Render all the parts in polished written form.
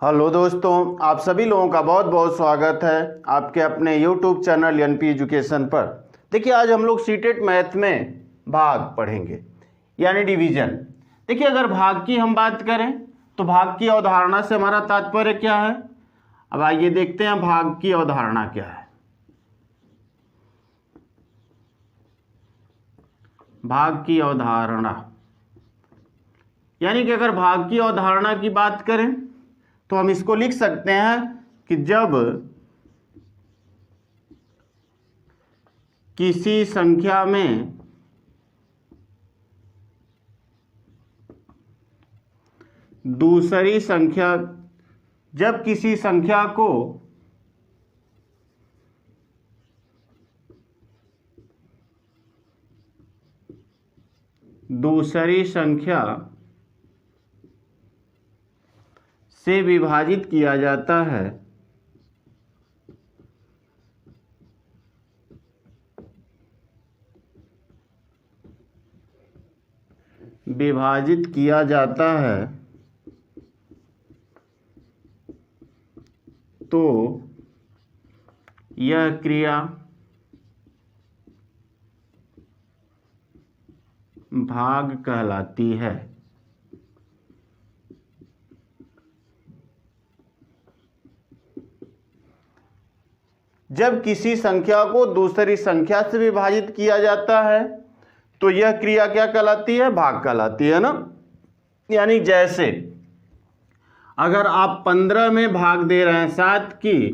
Hello दोस्तों, आप सभी लोगों का बहुत बहुत स्वागत है आपके अपने YouTube चैनल एनपी एजुकेशन पर। देखिए, आज हम लोग सीटेट मैथ में भाग पढ़ेंगे यानी डिवीज़न। देखिए, अगर भाग की हम बात करें तो भाग की अवधारणा से हमारा तात्पर्य क्या है। अब आइए देखते हैं भाग की अवधारणा क्या है। भाग की अवधारणा यानी कि अगर भाग की अवधारणा की बात करें तो हम इसको लिख सकते हैं कि जब किसी संख्या में दूसरी संख्या जब किसी संख्या को दूसरी संख्या से विभाजित किया जाता है तो यह क्रिया भाग कहलाती है। जब किसी संख्या को दूसरी संख्या से विभाजित किया जाता है तो यह क्रिया क्या कहलाती है? भाग कहलाती है ना। यानी जैसे अगर आप 15 में भाग दे रहे हैं 7 की,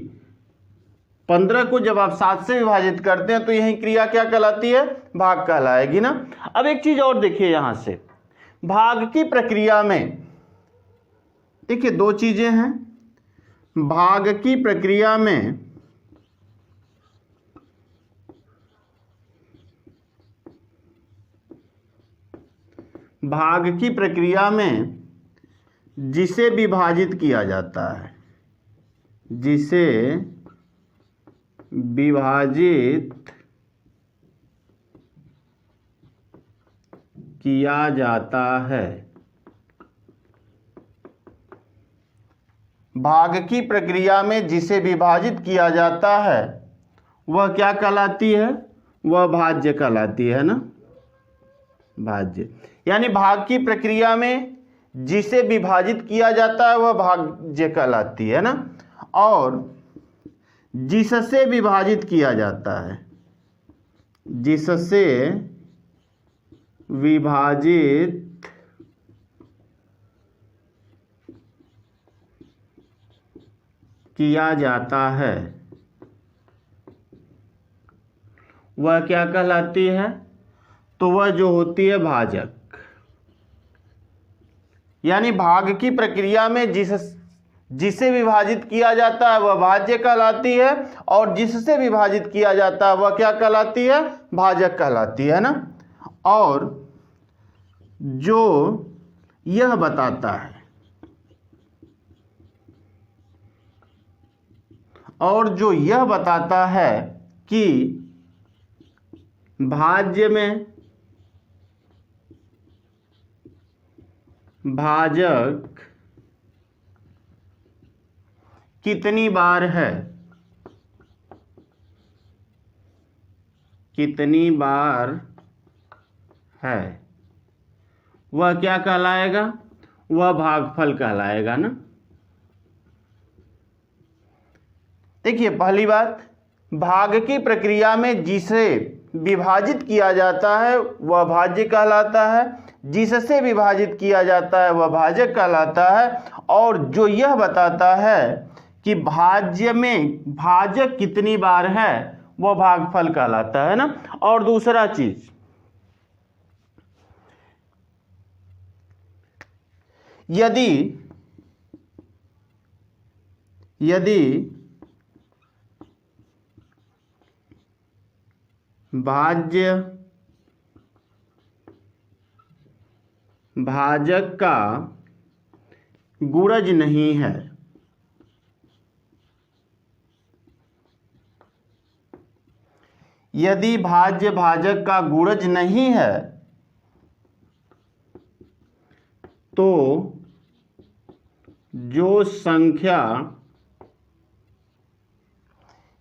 15 को जब आप 7 से विभाजित करते हैं तो यही क्रिया क्या कहलाती है? भाग कहलाएगी ना। अब एक चीज और देखिए, यहां से भाग की प्रक्रिया में देखिए दो चीजें हैं। भाग की प्रक्रिया में जिसे विभाजित किया जाता है भाग की प्रक्रिया में जिसे विभाजित किया जाता है वह क्या कहलाती है? वह भाज्य कहलाती है ना। भाज्य यानी भाग की प्रक्रिया में जिसे विभाजित किया जाता है वह भाज्य कहलाती है ना। और जिससे विभाजित किया जाता है वह क्या कहलाती है? तो वह जो होती है भाजक। यानी भाग की प्रक्रिया में जिसे विभाजित किया जाता है वह भाज्य कहलाती है और जिससे विभाजित किया जाता है वह क्या कहलाती है? भाजक कहलाती है ना। और जो यह बताता है कि भाज्य में भाजक कितनी बार है वह क्या कहलाएगा? वह भागफल कहलाएगा ना। देखिए, पहली बात, भाग की प्रक्रिया में जिसे विभाजित किया जाता है वह भाज्य कहलाता है, जिससे विभाजित किया जाता है वह भाजक कहलाता है, और जो यह बताता है कि भाज्य में भाजक कितनी बार है वह भागफल कहलाता है ना। और दूसरा चीज, यदि भाज्य भाजक का गुणज नहीं है, यदि भाज्य भाजक का गुणज नहीं है तो जो संख्या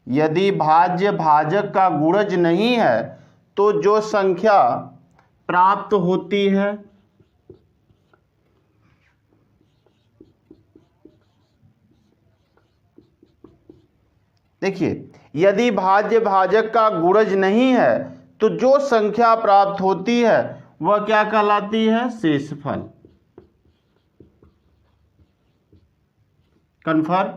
यदि भाज्य भाजक का गुणज नहीं है तो जो संख्या प्राप्त होती है देखिए, यदि भाज्य भाजक का गुणज नहीं है तो जो संख्या प्राप्त होती है वह क्या कहलाती है? शेषफल। कन्फर्म।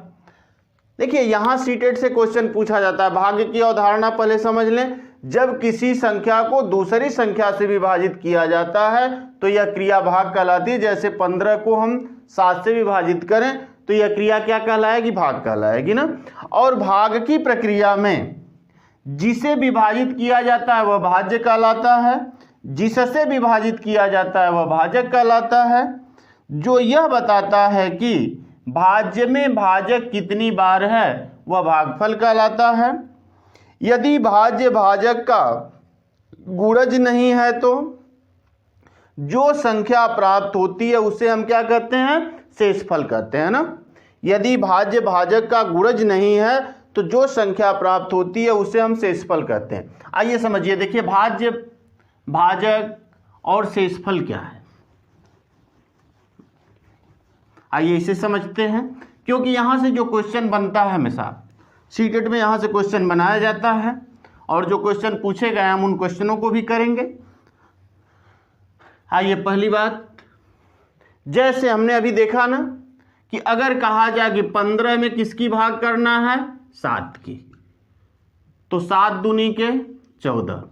देखिए, यहां सीटेट से क्वेश्चन पूछा जाता है। भाग्य की अवधारणा पहले समझ लें। जब किसी संख्या को दूसरी संख्या से विभाजित किया जाता है तो यह क्रिया भाग कहलाती है। जैसे 15 को हम 7 से विभाजित करें तो यह क्रिया क्या कहलाएगी? भाग कहलाएगी ना। और भाग की प्रक्रिया में जिसे विभाजित किया जाता है वह भाज्य कहलाता है, जिससे विभाजित किया जाता है वह भाजक कहलाता है। जो यह बताता है कि भाज्य में भाजक कितनी बार है वह भागफल कहलाता है। यदि भाज्य भाजक का गुणज नहीं है तो जो संख्या प्राप्त होती है उसे हम क्या कहते हैं? शेषफल कहते हैं ना। यदि भाज्य भाजक का गुणज नहीं है तो जो संख्या प्राप्त होती है उसे हम शेषफल कहते हैं। आइए समझिए। देखिए, भाज्य भाजक और शेषफल क्या है, आइए इसे समझते हैं। क्योंकि यहां से जो क्वेश्चन बनता है, हमेशा सीटेट में यहां से क्वेश्चन बनाया जाता है और जो क्वेश्चन पूछे गए हम उन क्वेश्चनों को भी करेंगे। आइए, पहली बात, जैसे हमने अभी देखा ना कि अगर कहा जाए कि 15 में किसकी भाग करना है? 7 की, तो 7 दूनी के 14,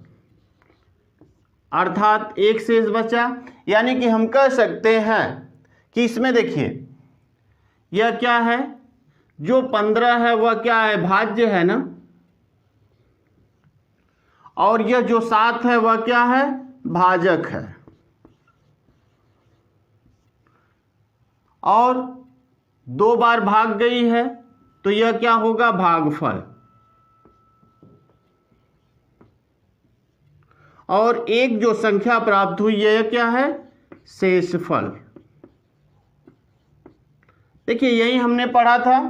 अर्थात एक शेष बचा। यानी कि हम कह सकते हैं कि इसमें देखिए, यह क्या है? जो 15 है वह क्या है? भाज्य है ना। और यह जो 7 है वह क्या है? भाजक है। और 2 बार भाग गई है तो यह क्या होगा? भागफल। और एक जो संख्या प्राप्त हुई है यह क्या है? शेषफल। देखिए, यही हमने पढ़ा था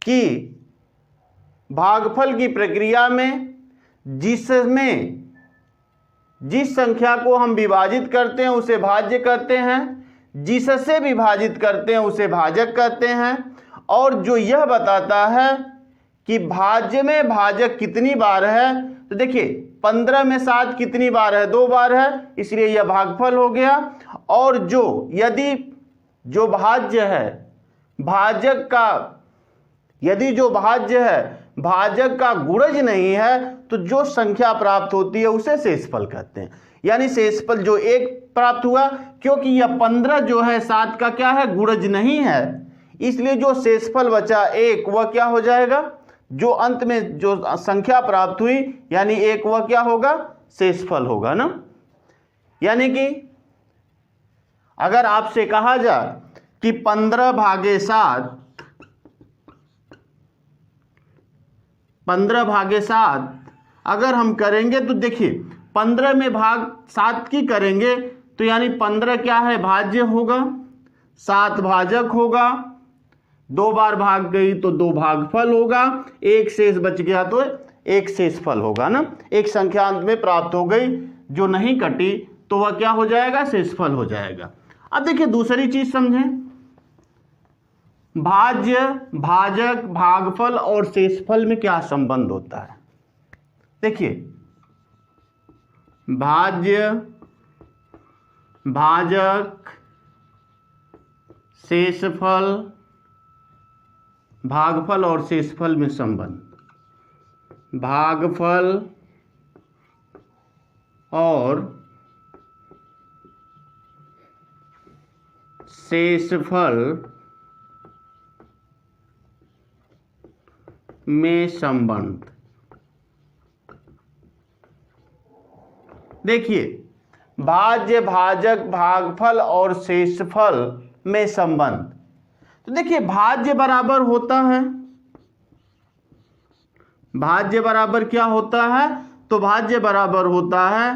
कि भागफल की प्रक्रिया में जिसमें जिस संख्या को हम विभाजित करते हैं उसे भाज्य कहते हैं, जिससे विभाजित करते हैं उसे भाजक कहते हैं। और जो यह बताता है कि भाज्य में भाजक कितनी बार है, तो देखिए 15 में 7 कितनी बार है? 2 बार है, इसलिए यह भागफल हो गया। और जो यदि जो भाज्य है भाजक का, यदि जो भाज्य है भाजक का गुणज नहीं है तो जो संख्या प्राप्त होती है उसे शेषफल कहते हैं। यानी शेषफल जो एक प्राप्त हुआ, क्योंकि यह 15 जो है 7 का क्या है? गुणज नहीं है, इसलिए जो शेषफल बचा 1 वह क्या हो जाएगा? जो अंत में जो संख्या प्राप्त हुई यानी 1 वह क्या होगा? शेषफल होगा ना। यानी कि अगर आपसे कहा जाए कि 15 भागे 7, 15 भागे 7 अगर हम करेंगे तो देखिए 15 में भाग 7 की करेंगे तो यानी 15 क्या है? भाज्य होगा, 7 भाजक होगा, 2 बार भाग गई तो 2 भागफल होगा, एक शेष बच गया तो एक शेषफल होगा ना। एक संख्या अंत में प्राप्त हो गई जो नहीं कटी तो वह क्या हो जाएगा? शेषफल हो जाएगा। अब देखिए दूसरी चीज समझें। भाज्य भाजक भागफल और शेषफल में क्या संबंध होता है? देखिए, भाज्य भाजक शेषफल, भागफल और शेषफल में संबंध। भागफल और शेषफल में संबंध। देखिए, भाज्य भाजक भागफल और शेषफल में संबंध। तो देखिए, भाज्य बराबर होता है, भाज्य बराबर क्या होता है? तो भाज्य बराबर होता है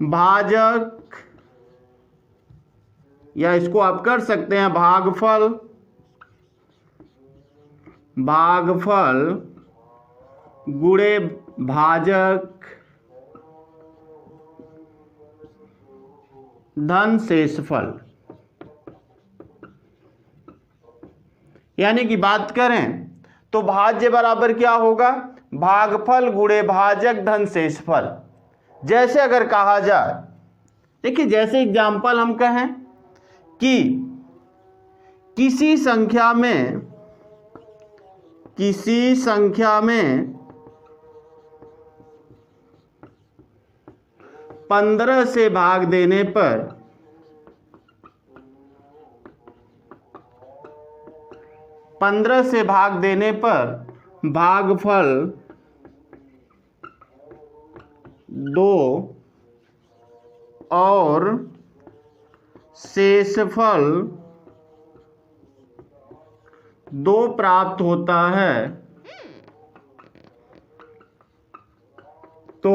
भाजक, या इसको आप कर सकते हैं भागफल भागफल गुणे भाजक धन शेषफल। यानी कि बात करें तो भाज्य बराबर क्या होगा, भागफल गुणे भाजक धन शेषफल। जैसे अगर कहा जाए, देखिए जैसे एग्जाम्पल हम कहें कि किसी संख्या में 15 से भाग देने पर 15 से भाग देने पर भागफल 2 और शेषफल 2 प्राप्त होता है, तो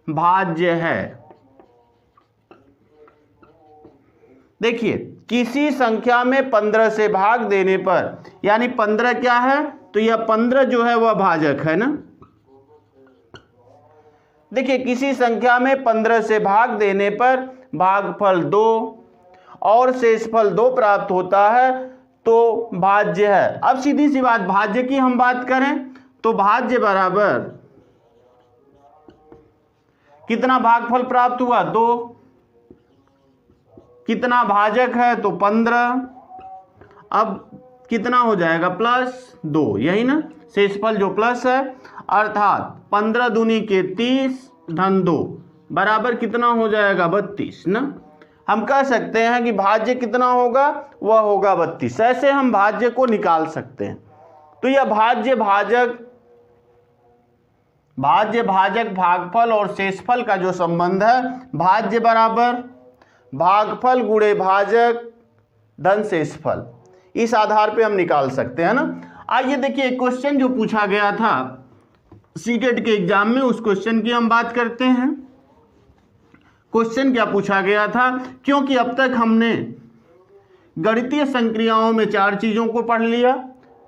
भाज्य है। देखिए किसी संख्या में 15 से भाग देने पर, यानी 15 क्या है, तो यह 15 जो है वह भाजक है ना। देखिए किसी संख्या में 15 से भाग देने पर भागफल 2 और शेषफल 2 प्राप्त होता है, तो भाज्य है। अब सीधी सी बात, भाज्य की हम बात करें तो भाज्य बराबर कितना भागफल प्राप्त हुआ, 2, कितना भाजक है तो 15, अब कितना हो जाएगा प्लस 2, यही ना, शेषफल जो प्लस है, अर्थात 15 दूनी के 30 धन 2 बराबर कितना हो जाएगा 32 ना। हम कह सकते हैं कि भाज्य कितना होगा, वह होगा 32। ऐसे हम भाज्य को निकाल सकते हैं। तो यह भाज्य भाजक भागफल और शेषफल का जो संबंध है, भाज्य बराबर भागफल गुणे भाजक धन शेषफल, इस आधार पे हम निकाल सकते हैं ना। आइए देखिए क्वेश्चन जो पूछा गया था सीटेट के एग्जाम में, उस क्वेश्चन की हम बात करते हैं। क्वेश्चन क्या पूछा गया था, क्योंकि अब तक हमने गणितीय संक्रियाओं में 4 चीजों को पढ़ लिया।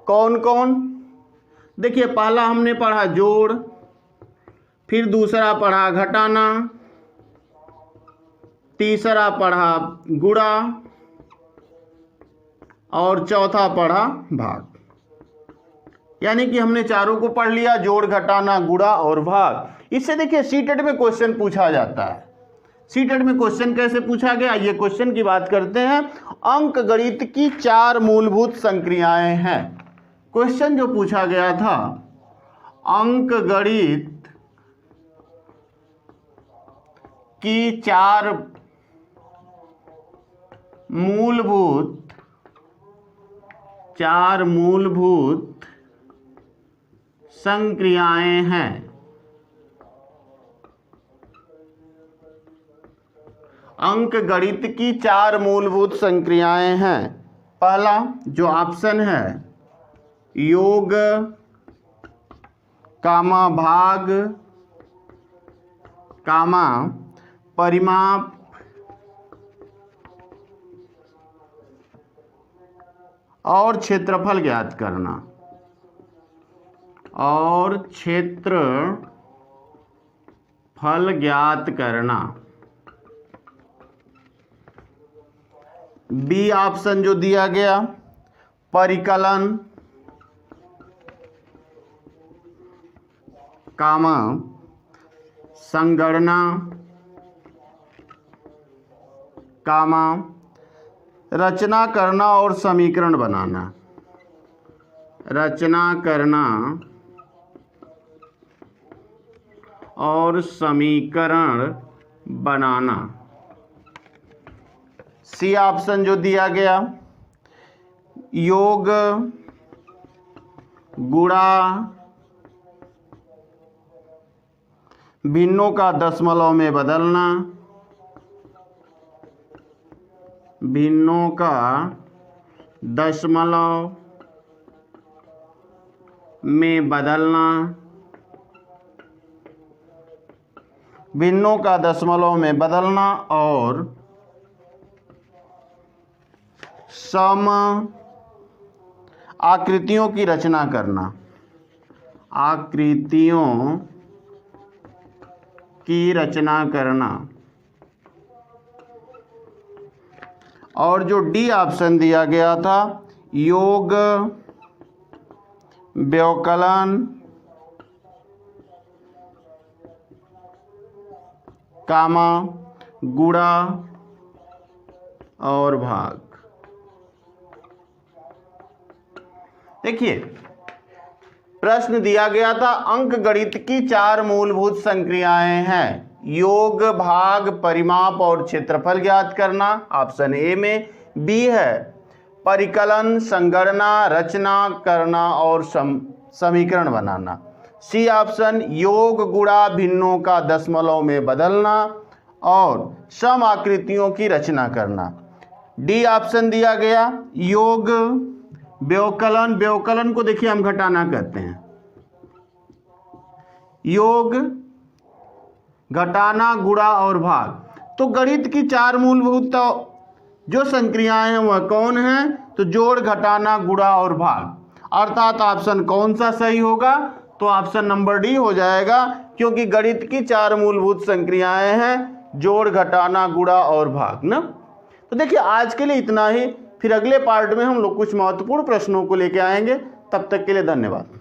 कौन कौन, देखिए पहला हमने पढ़ा जोड़, फिर दूसरा पढ़ा घटाना, तीसरा पढ़ा गुणा और चौथा पढ़ा भाग। यानी कि हमने चारों को पढ़ लिया, जोड़ घटाना गुणा और भाग। इससे देखिए सीटेट में क्वेश्चन पूछा जाता है। सीटेट में क्वेश्चन कैसे पूछा गया, ये क्वेश्चन की बात करते हैं। अंक गणित की 4 मूलभूत संक्रियाएं हैं। क्वेश्चन जो पूछा गया था, अंक गणित की 4 मूलभूत संक्रियाएं हैं। अंक गणित की 4 मूलभूत संक्रियाएं हैं। पहला जो ऑप्शन है, योग कामा भाग कामा परिमाप और क्षेत्रफल ज्ञात करना, और क्षेत्रफल ज्ञात करना। बी ऑप्शन जो दिया गया, परिकलन कामा संगणना कामा रचना करना और समीकरण बनाना। रचना करना और समीकरण बनाना। सी ऑप्शन जो दिया गया, योग गुणा भिन्नों का दशमलव में बदलना, भिन्नों का दशमलव में बदलना, भिन्नों का दशमलव में बदलना और सम आकृतियों की रचना करना, आकृतियों की रचना करना। और जो डी ऑप्शन दिया गया था, योग व्यवकलन कामा गुणा और भाग। देखिए प्रश्न दिया गया था अंक गणित की 4 मूलभूत संक्रियाएं हैं, योग, भाग, परिमाप और क्षेत्रफल ज्ञात करना, ऑप्शन ए में। बी है परिकलन, संगणना, रचना करना और समीकरण बनाना। सी ऑप्शन योग गुणा भिन्नों का दशमलव में बदलना और सम आकृतियों की रचना करना। डी ऑप्शन दिया गया योग व्यवकलन, व्यवकलन को देखिए हम घटाना कहते हैं, योग घटाना गुणा और भाग। तो गणित की 4 मूलभूत जो संक्रियाएं हैं वह कौन हैं, तो जोड़, घटाना, गुणा और भाग। अर्थात ऑप्शन कौन सा सही होगा, तो ऑप्शन नंबर डी हो जाएगा, क्योंकि गणित की 4 मूलभूत संक्रियाएं हैं, जोड़, घटाना, गुणा और भाग ना। तो देखिए आज के लिए इतना ही, फिर अगले पार्ट में हम लोग कुछ महत्वपूर्ण प्रश्नों को लेके आएंगे। तब तक के लिए धन्यवाद।